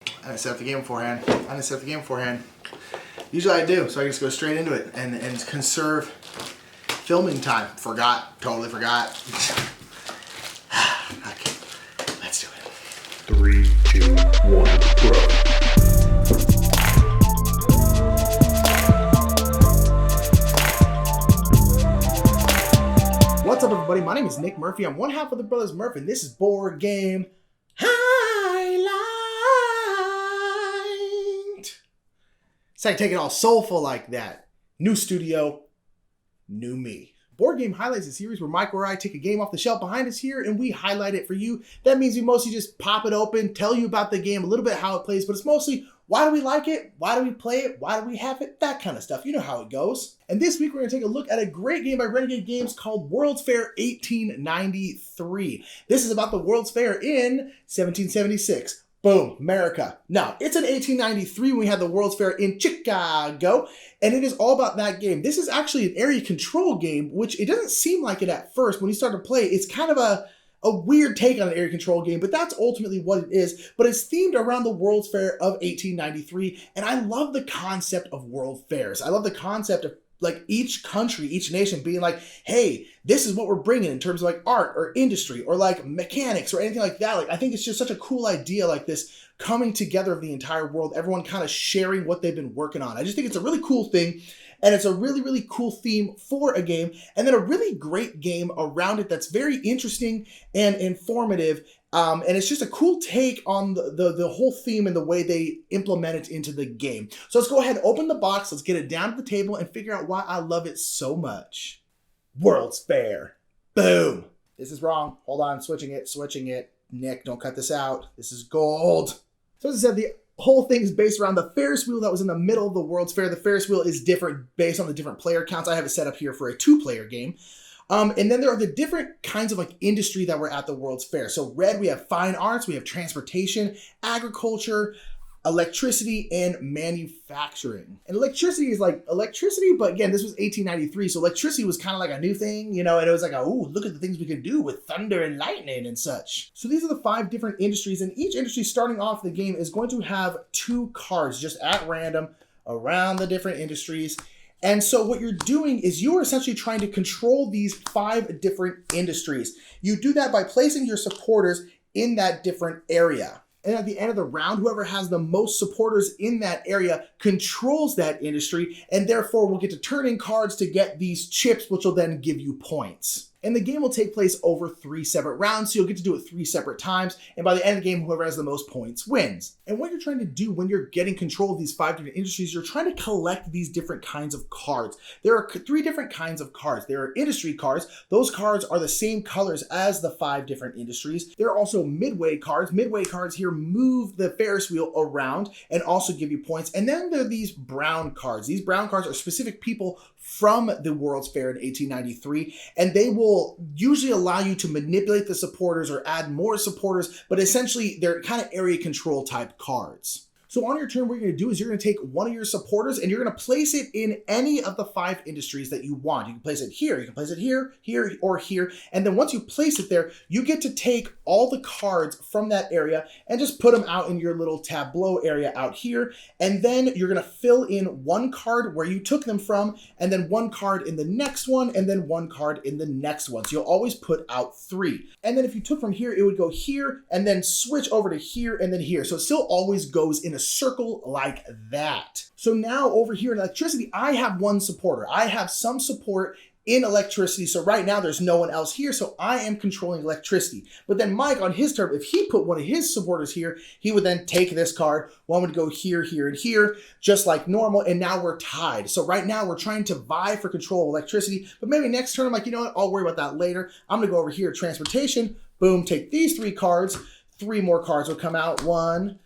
I didn't set up the game beforehand. Usually I do, so I just go straight into it and conserve filming time. Totally forgot. Okay, let's do it. 3, 2, 1, go. What's up, everybody? My name is Nick Murphy. I'm one half of the brothers Murph, and this is Board Game Highlight. It's like taking it all soulful like that. New studio, new me. Board Game Highlights is a series where Mike or I take a game off the shelf behind us here and we highlight it for you. That means we mostly just pop it open, tell you about the game, a little bit how it plays, but it's mostly why do we like it? Why do we play it? Why do we have it? That kind of stuff. You know how it goes. And this week we're going to take a look at a great game by Renegade Games called World's Fair 1893. This is about the World's Fair in 1776. Boom, America. Now, it's in 1893 when we had the World's Fair in Chicago, and it is all about that game. This is actually an area control game, which it doesn't seem like it at first. When you start to play, it's kind of a weird take on an area control game, but that's ultimately what it is. But it's themed around the World's Fair of 1893, and I love the concept of World Fairs. I love the concept of like each country, each nation being like, hey, this is what we're bringing in terms of like art or industry or like mechanics or anything like that. Like, I think it's just such a cool idea, like this coming together of the entire world, everyone kind of sharing what they've been working on. I just think it's a really cool thing. And it's a really, really cool theme for a game. And then a really great game around it that's very interesting and informative. And it's just a cool take on the whole theme and the way they implement it into the game. So let's go ahead and open the box. Let's get it down to the table and figure out why I love it so much. World's Fair. Boom. This is wrong. Hold on. Switching it. Nick, don't cut this out. This is gold. So as I said, the whole thing is based around the Ferris wheel that was in the middle of the World's Fair. The Ferris wheel is different based on the different player counts. I have it set up here for a 2-player game. And then there are the different kinds of like industry that were at the World's Fair. So red, we have fine arts, we have transportation, agriculture, electricity, and manufacturing. And electricity is like electricity, but again, this was 1893, so electricity was kind of like a new thing, you know, and it was like, oh, look at the things we can do with thunder and lightning and such. So these are the 5 different industries, and each industry starting off the game is going to have 2 cards just at random around the different industries. And so what you're doing is you are essentially trying to control these 5 different industries. You do that by placing your supporters in that different area. And at the end of the round, whoever has the most supporters in that area controls that industry, and therefore will get to turn in cards to get these chips, which will then give you points. And the game will take place over 3 separate rounds, so you'll get to do it 3 separate times, and by the end of the game, whoever has the most points wins. And what you're trying to do when you're getting control of these 5 different industries, you're trying to collect these different kinds of cards. There are 3 different kinds of cards. There are industry cards. Those cards are the same colors as the 5 different industries. There are also midway cards. Midway cards here move the Ferris wheel around and also give you points. And then there are these brown cards. These brown cards are specific people from the World's Fair in 1893, and they will usually allow you to manipulate the supporters or add more supporters, but essentially they're kind of area control type cards. So on your turn, what you're going to do is you're going to take one of your supporters and you're going to place it in any of the 5 industries that you want. You can place it here, you can place it here, here, or here. And then once you place it there, you get to take all the cards from that area and just put them out in your little tableau area out here. And then you're going to fill in 1 card where you took them from, and then 1 card in the next one, and then 1 card in the next one. So you'll always put out 3. And then if you took from here, it would go here and then switch over to here and then here. So it still always goes in a circle like that. So now over here in electricity, I have 1 supporter. I have some support in electricity. So right now there's no one else here. So I am controlling electricity. But then Mike on his turn, if he put one of his supporters here, he would then take this card. One would go here, here, and here, just like normal. And now we're tied. So right now we're trying to vie for control of electricity. But maybe next turn I'm like, you know what? I'll worry about that later. I'm gonna go over here, transportation. Boom, take these 3 cards. 3 more cards will come out. 1,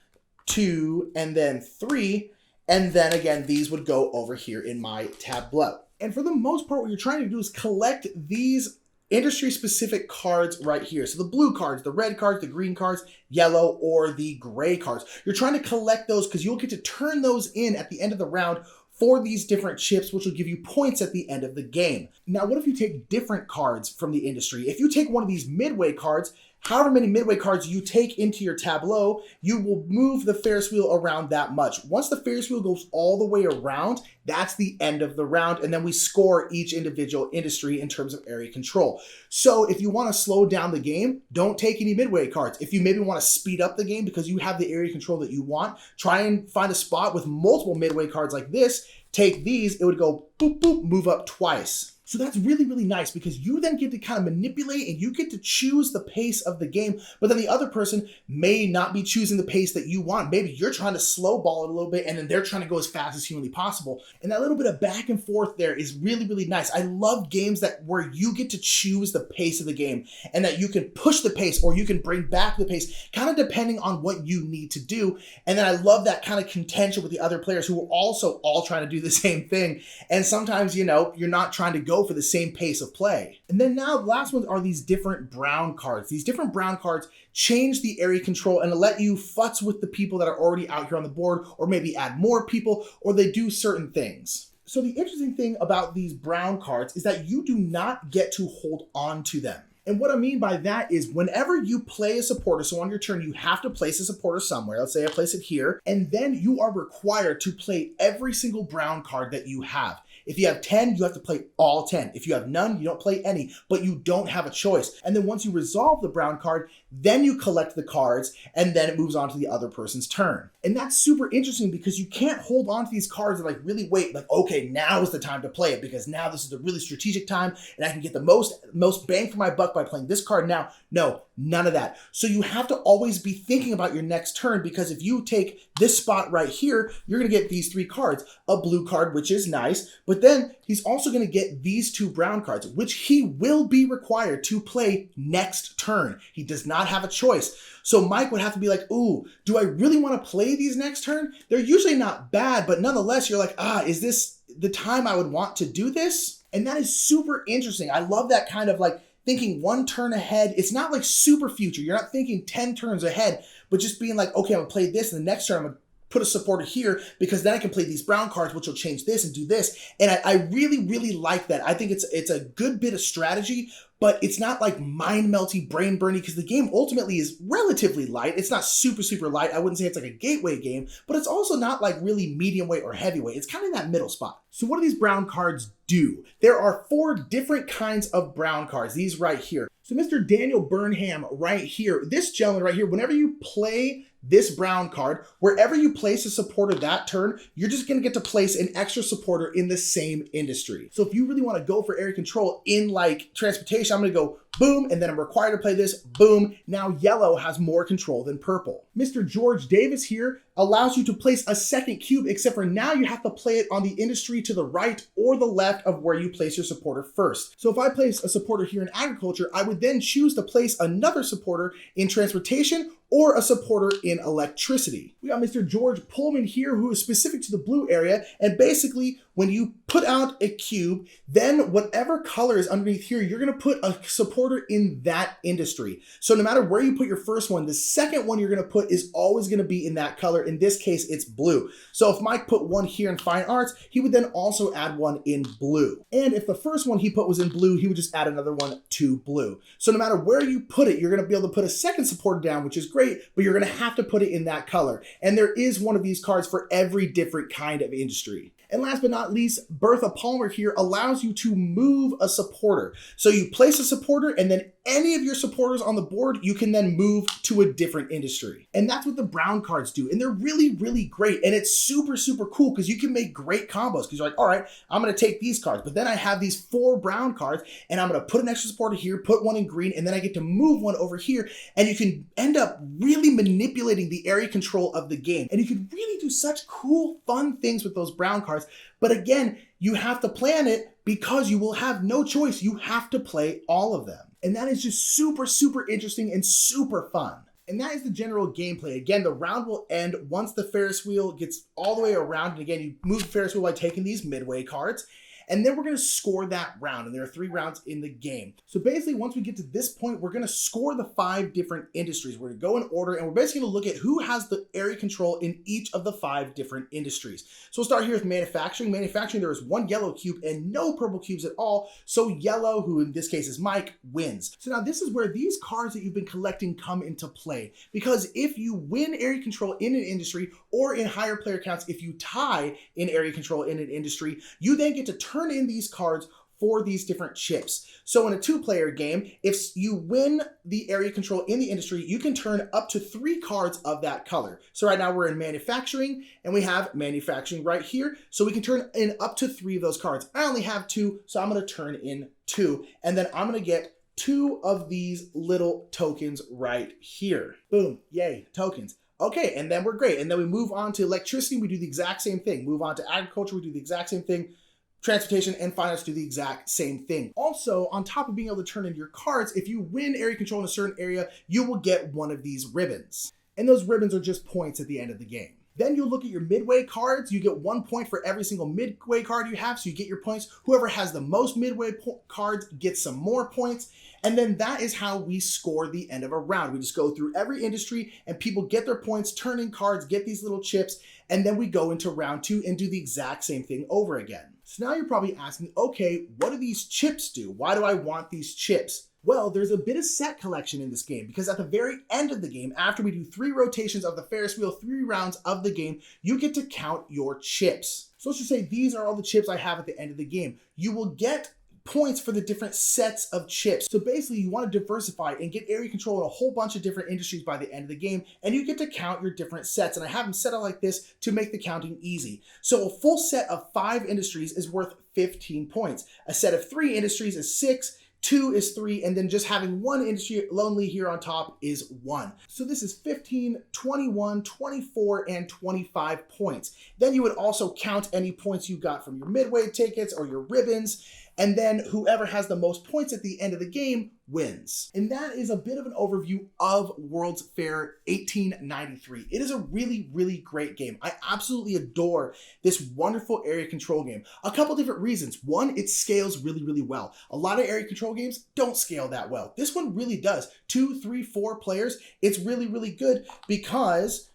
2, and then 3, and then again these would go over here in my tableau. And for the most part, what you're trying to do is collect these industry specific cards right here. So the blue cards, the red cards, the green cards, yellow, or the gray cards. You're trying to collect those because you'll get to turn those in at the end of the round for these different chips, which will give you points at the end of the game. Now, what if you take different cards from the industry? If you take one of these midway cards, however many midway cards you take into your tableau, you will move the Ferris wheel around that much. Once the Ferris wheel goes all the way around, that's the end of the round, and then we score each individual industry in terms of area control. So if you want to slow down the game, don't take any midway cards. If you maybe want to speed up the game because you have the area control that you want, try and find a spot with multiple midway cards like this. Take these, it would go boop, boop, move up twice. So that's really, really nice because you then get to kind of manipulate and you get to choose the pace of the game, but then the other person may not be choosing the pace that you want. Maybe you're trying to slow ball it a little bit and then they're trying to go as fast as humanly possible. And that little bit of back and forth there is really, really nice. I love games where you get to choose the pace of the game and that you can push the pace or you can bring back the pace, kind of depending on what you need to do. And then I love that kind of contention with the other players who are also all trying to do the same thing. And sometimes, you're not trying to go for the same pace of play. And then now the last ones are these different brown cards. These different brown cards change the area control and let you futz with the people that are already out here on the board, or maybe add more people, or they do certain things. So the interesting thing about these brown cards is that you do not get to hold on to them. And what I mean by that is whenever you play a supporter, so on your turn, you have to place a supporter somewhere. Let's say I place it here, and then you are required to play every single brown card that you have. If you have 10, you have to play all 10. If you have none, you don't play any, but you don't have a choice. And then once you resolve the brown card, then you collect the cards, and then it moves on to the other person's turn. And that's super interesting because you can't hold on to these cards and really wait, okay, now is the time to play it because now this is the really strategic time and I can get the most bang for my buck by playing this card now. No, none of that. So you have to always be thinking about your next turn because if you take this spot right here, you're gonna get these 3 cards. A blue card, which is nice, but then he's also gonna get these 2 brown cards, which he will be required to play next turn. He does not have a choice. So Mike would have to be like, ooh, do I really want to play these next turn? They're usually not bad, but nonetheless, you're like, is this the time I would want to do this? And that is super interesting. I love that kind of thinking 1 turn ahead. It's not super future. You're not thinking 10 turns ahead, but just being like, okay, I'm gonna play this, and the next turn I'm gonna put a supporter here because then I can play these brown cards, which will change this and do this. And I really, really like that. I think it's a good bit of strategy, but it's not mind-melty, brain-burny because the game ultimately is relatively light. It's not super, super light. I wouldn't say it's a gateway game, but it's also not really medium weight or heavyweight. It's kind of in that middle spot. So what do these brown cards do? There are 4 different kinds of brown cards, these right here. So Mr. Daniel Burnham right here, this gentleman right here, whenever you play this brown card, wherever you place a supporter that turn, you're just gonna get to place an extra supporter in the same industry. So if you really wanna go for area control in transportation, I'm gonna go boom, and then I'm required to play this, boom. Now yellow has more control than purple. Mr. George Davis here allows you to place a second cube, except for now you have to play it on the industry to the right or the left of where you place your supporter first. So if I place a supporter here in agriculture, I would then choose to place another supporter in transportation or a supporter in electricity. We got Mr. George Pullman here, who is specific to the blue area, and basically when you put out a cube, then whatever color is underneath here, you're gonna put a supporter in that industry. So no matter where you put your first one, the second one you're gonna put is always gonna be in that color. In this case, it's blue. So if Mike put one here in fine arts, he would then also add one in blue. And if the first one he put was in blue, he would just add another one to blue. So no matter where you put it, you're gonna be able to put a second supporter down, which is great, but you're gonna have to put it in that color. And there is one of these cards for every different kind of industry. And last but not least, Bertha Palmer here allows you to move a supporter. So you place a supporter and then any of your supporters on the board, you can then move to a different industry. And that's what the brown cards do. And they're really, really great. And it's super, super cool because you can make great combos because you're like, all right, I'm going to take these cards, but then I have these 4 brown cards and I'm going to put an extra supporter here, put one in green, and then I get to move one over here. And you can end up really manipulating the area control of the game. And you can really do such cool, fun things with those brown cards. But again, you have to plan it because you will have no choice. You have to play all of them. And that is just super, super interesting and super fun. And that is the general gameplay. Again, the round will end once the Ferris wheel gets all the way around. And again, you move the Ferris wheel by taking these midway cards. And then we're going to score that round. And there are 3 rounds in the game. So basically, once we get to this point, we're going to score the 5 different industries. We're going to go in order, and we're basically going to look at who has the area control in each of the 5 different industries. So we'll start here with manufacturing. Manufacturing, there is 1 yellow cube and no purple cubes at all. So yellow, who in this case is Mike, wins. So now this is where these cards that you've been collecting come into play. Because if you win area control in an industry, or in higher player counts, if you tie in area control in an industry, you then get to turn in these cards for these different chips. So in a 2-player game, if you win the area control in the industry, you can turn up to 3 cards of that color. So right now we're in manufacturing, and we have manufacturing right here. So we can turn in up to 3 of those cards. I only have 2, so I'm going to turn in 2. And then I'm going to get 2 of these little tokens right here. Boom, yay, tokens. Okay, and then we're great. And then we move on to electricity, we do the exact same thing. Move on to agriculture, we do the exact same thing. Transportation and finance do the exact same thing. Also, on top of being able to turn in your cards, if you win area control in a certain area, you will get one of these ribbons. And those ribbons are just points at the end of the game. Then you look at your midway cards. You get 1 point for every single midway card you have, so you get your points. Whoever has the most midway cards gets some more points. And then that is how we score the end of a round. We just go through every industry and people get their points, turn in cards, get these little chips, and then we go into round 2 and do the exact same thing over again. So now you're probably asking, okay, what do these chips do? Why do I want these chips? Well, there's a bit of set collection in this game because at the very end of the game, after we do 3 rotations of the Ferris wheel, 3 rounds of the game, you get to count your chips. So let's just say these are all the chips I have at the end of the game. You will get points for the different sets of chips. So basically you want to diversify and get area control in a whole bunch of different industries by the end of the game, and you get to count your different sets. And I have them set out like this to make the counting easy. So a full set of 5 industries is worth 15 points. A set of 3 industries is 6, 2 is 3, and then just having 1 industry lonely here on top is 1. So this is 15, 21, 24, and 25 points. Then you would also count any points you got from your midway tickets or your ribbons, and then whoever has the most points at the end of the game wins. And that is a bit of an overview of World's Fair 1893. It is a really, really great game. I absolutely adore this wonderful area control game. A couple different reasons. One, it scales really, really well. A lot of area control games don't scale that well. This one really does. 2, 3, 4 players, it's really, really good because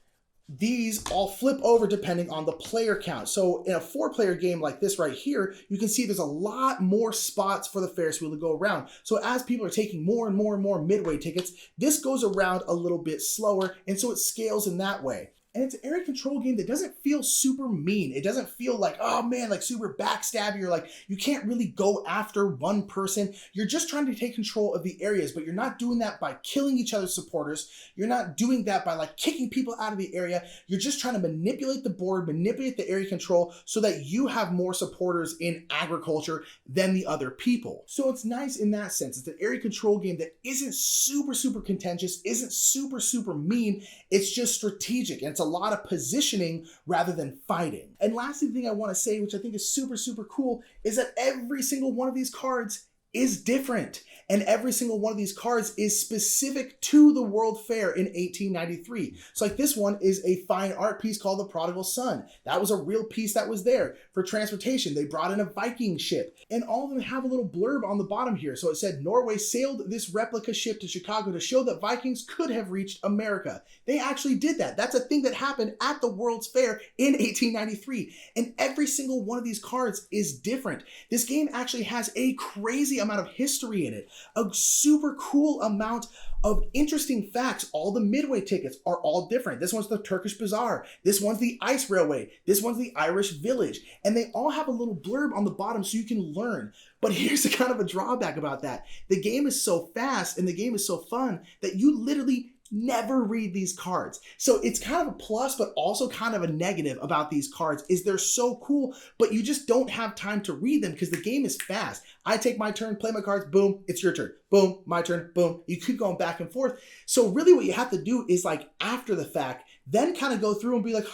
these all flip over depending on the player count. So in a 4-player game like this right here, you can see there's a lot more spots for the Ferris wheel to go around. So as people are taking more and more and more midway tickets, this goes around a little bit slower, and so it scales in that way. And it's an area control game that doesn't feel super mean. It doesn't feel like, oh man, like super backstabby, or like you can't really go after one person. You're just trying to take control of the areas, but you're not doing that by killing each other's supporters. You're not doing that by like kicking people out of the area. You're just trying to manipulate the board, manipulate the area control so that you have more supporters in agriculture than the other people. So it's nice in that sense. It's an area control game that isn't super, super contentious, isn't super, super mean. It's just strategic, and it's a lot of positioning rather than fighting. And lastly, the thing I want to say, which I think is super, super cool, is that every single one of these cards is different. And every single one of these cards is specific to the World Fair in 1893. So like this one is a fine art piece called The Prodigal Son. That was a real piece that was there. For transportation, they brought in a Viking ship. And all of them have a little blurb on the bottom here. So it said, Norway sailed this replica ship to Chicago to show that Vikings could have reached America. They actually did that. That's a thing that happened at the World's Fair in 1893. And every single one of these cards is different. This game actually has a crazy amount of history in it. A super cool amount of interesting facts. All the midway tickets are all different. This one's the Turkish Bazaar. This one's the Ice Railway. This one's the Irish Village. And they all have a little blurb on the bottom so you can learn. But here's a kind of a drawback about that. The game is so fast and the game is so fun that you literally never read these cards. So it's kind of a plus, but also kind of a negative about these cards is they're so cool, but you just don't have time to read them because the game is fast. I take my turn, play my cards, boom, it's your turn. Boom, my turn, boom. You keep going back and forth. So really what you have to do is like after the fact, then kind of go through and be like,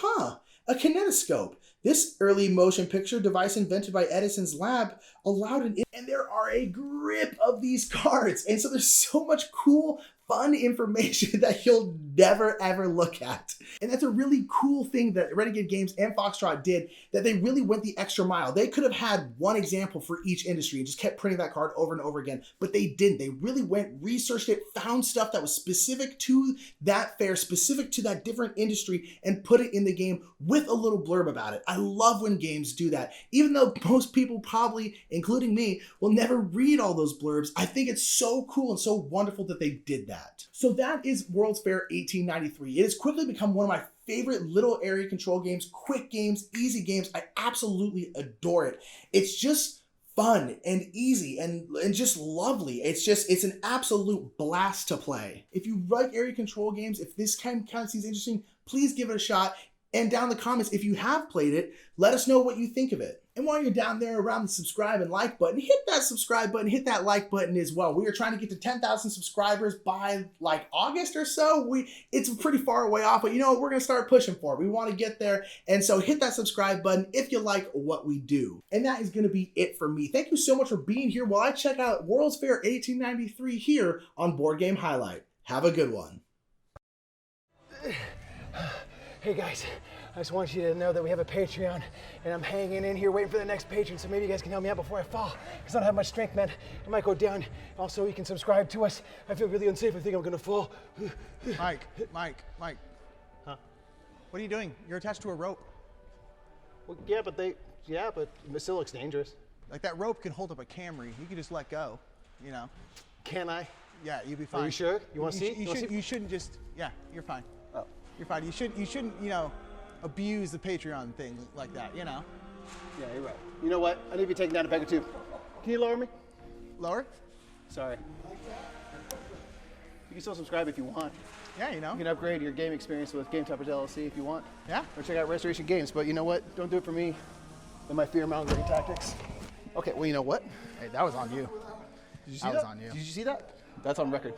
a kinetoscope. This early motion picture device invented by Edison's lab allowed and there are a grip of these cards. And so there's so much cool fun information that you'll never ever look at. And that's a really cool thing that Renegade Games and Foxtrot did, that they really went the extra mile. They could have had one example for each industry and just kept printing that card over and over again, but they didn't. They really went, researched it, found stuff that was specific to that fair, specific to that different industry, and put it in the game with a little blurb about it. I love when games do that. Even though most people probably, including me, will never read all those blurbs, I think it's so cool and so wonderful that they did that. So that is World's Fair 1893. It has quickly become one of my favorite little area control games, quick games, easy games. I absolutely adore it. It's just fun and easy and just lovely. It's an absolute blast to play. If you like area control games, if this kind of seems interesting, please give it a shot. And down in the comments, if you have played it, let us know what you think of it. And while you're down there around the subscribe and like button, hit that subscribe button, hit that like button as well. We are trying to get to 10,000 subscribers by like August or so. It's pretty far away off, but you know what? We're going to start pushing for it. We want to get there. And so hit that subscribe button if you like what we do. And that is going to be it for me. Thank you so much for being here while I check out World's Fair 1893 here on Board Game Highlight. Have a good one. Hey guys, I just want you to know that we have a Patreon and I'm hanging in here waiting for the next patron, so maybe you guys can help me out before I fall, because I don't have much strength, man. I might go down. Also, you can subscribe to us. I feel really unsafe. I think I'm gonna fall. Mike. Huh? What are you doing? You're attached to a rope. Well, yeah, but it still looks dangerous. Like, that rope can hold up a Camry. You can just let go, you know. Can I? Yeah, you'll be fine. Are you sure? You want to see? You shouldn't just, yeah, you're fine. Oh. You're fine. You shouldn't, you know, abuse the Patreon thing like that, you know. Yeah, you're right. You know what? I need to be taken down a peg or two. Can you lower me? Lower? Sorry. You can still subscribe if you want. Yeah, you know. You can upgrade your game experience with Game Toppers LLC if you want. Yeah. Or check out Restoration Games, but you know what? Don't do it for me and my fear-mongering tactics. Okay, well, you know what? Hey, that was on you. Did you see that? that? Was on you. Did you see that? That's on record.